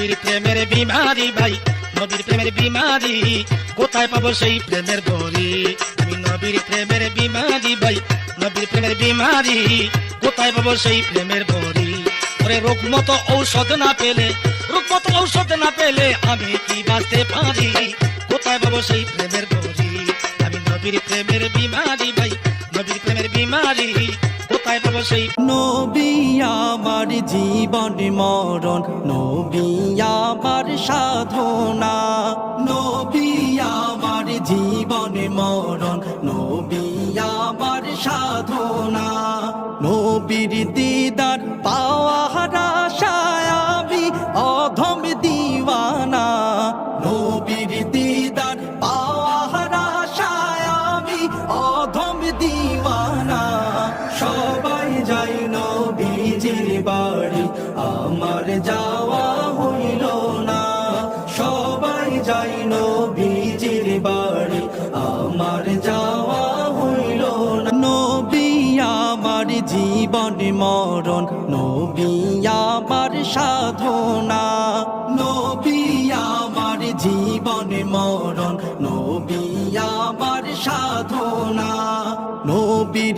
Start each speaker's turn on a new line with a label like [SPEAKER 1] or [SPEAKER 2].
[SPEAKER 1] নবীর প্রেমের বিমারি ভাই, নবীর প্রেমের বিমারি, কোথায় পাবো সেই প্রেমের বড়ি। আমি নবীর প্রেমের বিমারি ভাই, নবীর প্রেমের বিমারি, কোথায় পাবো সেই প্রেমের বড়ি। ওরে রোগ মতো ঔষধ না পেলে, রোগ মতো ঔষধ না পেলে আমি কি বাঁচতে পারি, কোথায় পাবো সেই প্রেমের বড়ি। আমি নবীর প্রেমের বিমারি ভাই, নবীর প্রেমের বিমারি, কোথায় পাবো সেই।
[SPEAKER 2] নবী আমার জীবন মরণ, নবী আমার সাধনা, নবী আমার জীবন মরণ, নবী আমার সাধনা। নবীর দিদার পাওয়ার আশায় আমি অধম দিওয়ানা, নবীর দিদার পাওয়ার আশায় আমি অধম দিওয়ানা। সবাই যাই নবীজির বাড়ি, আমার যাওয়া হইল না। সবাই যাই নবীজির বাড়ি, আমার যাওয়া হইল না। নবী আমার জীবন মরণ, নবী আমার সাধনা, নবী আমার জীবন মরণ, নবী আমার সাধনা। নবীর